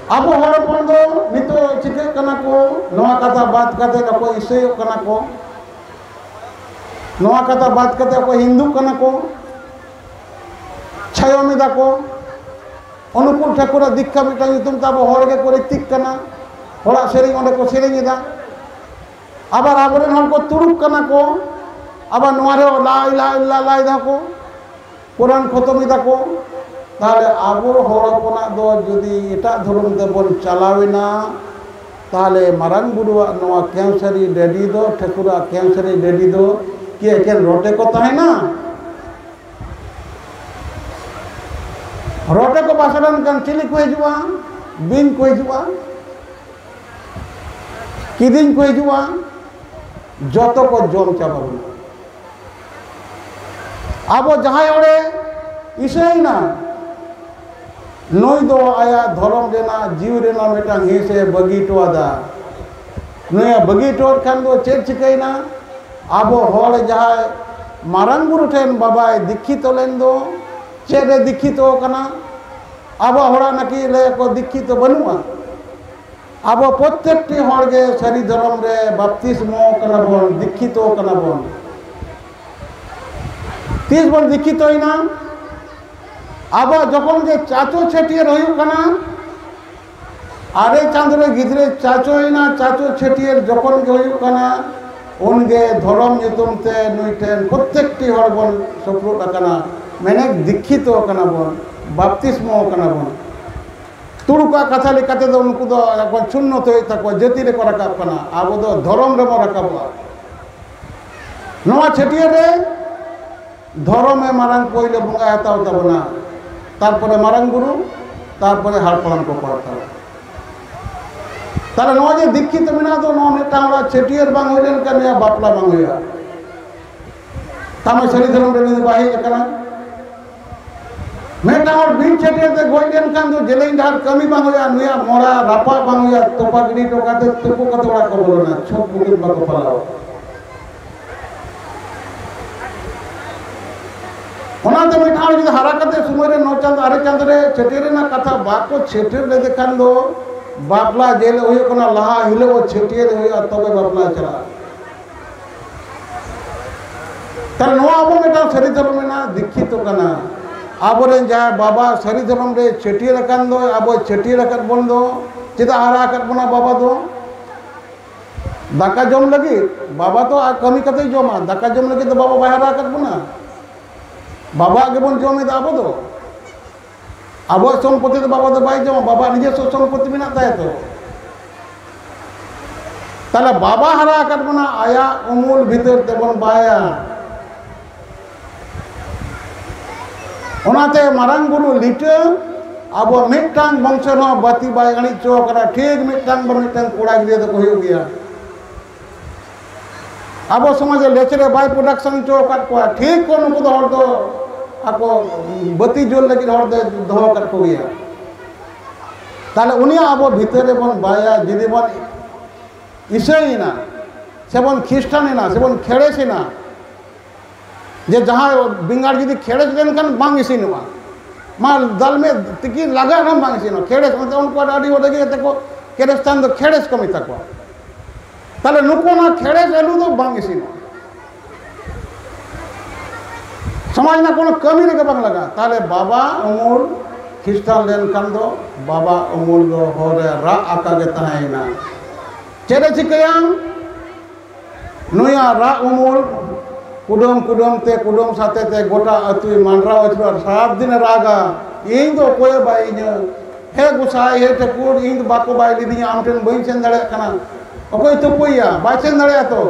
Abu harapan do nito cike kana ko noa kata baat kate ko isay kana ko noa kata baat kate ko Hindu kana ko chayo mida ko Anupul Thakura dikha mitang nyutum ta abo hor ge kore tik kana horak sering onde ko sering ida abar aboren hor ko turuk kana ko abar noa re la ilaha illallah ida ko Quran khotom ida ko তাহলে আবু হরপনা দো যদি এটা ধরুন দেবন চালাবে না তাহলে Marang বুড়ুয়া নোয়া ক্যান্সারি ready দো ঠাকুরা ক্যান্সারি রেডি দো কি একেন রটে কথা হয় না রটে কো বাসারান কান চিলি কই জুয়া বিন কই জুয়া কিদিন কই জুয়া যত কো জম চাবাবো আবো যাহাই ওরে ইসেই না Noi do ayah dhorom rena jiw rena metang hese bagi to ada. Noi bagi to kan do cek cikaina abo hol jahai marang guru ten babai dikhito len do cere dikhito kana abo hora naki le ko dikhito banua. Abo prottekti hor ge sari dhorom re baptismo kana bon dikhito kana bon. Tis bon dikhito ina আবার যখন যে চাচো ছেটিয়ে রহিও কানা আরে চাঁদরে গিদরে চাচোই না চাচো ছেটিয়ে যখন গে হইও কানা উনগে ধরম নিতুমতে নইটেন প্রত্যেকটি হর বন সফলতা কানা মেনেক দীক্ষিত কানা বন বাপতিস্ম কানা বন তুরুকা কথা লেখাতে তো উনকু তো এখন শূন্যত হয়ে থাকবো জেতিরে করা কাপ কানা আবো তো ধরম রে রাখাবো নোয়া ছেটিয়ে রে ধরমে মারাং কইলে বঙ্গা হাতাও তাবো না তারপরে মারাং গুরু তারপরে হাড়পালাম কো পড়তা তাহলে নয় যে দীক্ষিত মিনা তো নয় এটা আমরা ছেটিয়ের বাং হইলেন কেন বাপলা বাং হইয়া তামে শরীর ধর্ম রে বাহি কানা মেটা আর বিন ছেটিয়েতে গইলেন কান তো জেলেই ধার কমি বাং হইয়া নুয়া মরা রাপা বাং হইয়া তোপাগিরি টোকাতে তোপো কত বড় কবল না সব বুকির বাকো পালাও ওনাতে মিঠাও যদি হারাকাতে সময় রে নচান্দ আরে চাঁদরে ছেটিয়ে না কথা বাকো ছেটিয়ে লে দেখান দো বাপলা জেলে হইও কোনা লাহা হিলে ও ছেটিয়ে হইয়া তবে বাপলা চলা তার নোয়া আবো মিঠাও শরীর ধর্ম না দীক্ষিত কানা আবরেন যায় বাবা শরীর ধর্ম রে ছেটিয়ে রাখান দো আবো ছেটিয়ে রাখার বন্ধ যেটা হারা কাট বনা বাবা দো দাকা জম লাগি বাবা তো কমি কাতেই জমা দাকা জম লাগি তো বাবা বাহারা কাটবো না বাবা আগে বন জমে আবো তো আবো সম্পত্তি তো বাবা তো বাই জমা বাবা নিজস্ব সম্পত্তি মেনা তাই তো তাহলে বাবা হারা কাটবো না আয়া অমূল ভিতর তেমন বায়া ওনাতে মারাং গুরু লিটে আবো মিটটাং বংশ ন বাতি বাই গাড়ি চোকরা ঠিক মিটটাং বন মিটটাং কোড়া গিয়ে তো কইও গিয়া আবো সমাজে লেচরে বাই প্রোডাকশন চোকাট কোয়া ঠিক কোন কো হর তো আকো বতি জল লাগি হর দে দহ কাট কো গিয়া তাহলে উনি আবো ভিতরে বন বায়া যদি বন ইসাই না সেবন খ্রিস্টানি না সেবন খেড়েছি না যে যাহা বিঙ্গার যদি খেড়েছ দেন কান বাংিছি না মা দল মে তিকি লাগা না বাংিছি না খেড়েছ মানে উনকো আডি ওডে গিয়ে দেখো কেরেস্তান তো খেড়েছ কমি থাকো তাহলে নুকো না খেড়েছ এলু তো বাংিছি না সমাজ না কোনো কমি রেখে বাং লাগা তাহলে বাবা অমূল খ্রিস্টান লেন কান দো বাবা অমূল দো হরে রা আকাগে তাহাই না চেরে চিকায়াং নুয়া রা অমূল কুডম কুডম তে কুডম সাথে তে গোটা আতুই মানরা অছবার সাত দিন রাগা ইন দো কোয় বাই নে হে গুসাই হে ঠাকুর ইন বাকো বাই লিদি আমটেন বই সেন দাড়ে কানা অকই তো কইয়া বাই সেন দাড়ে তো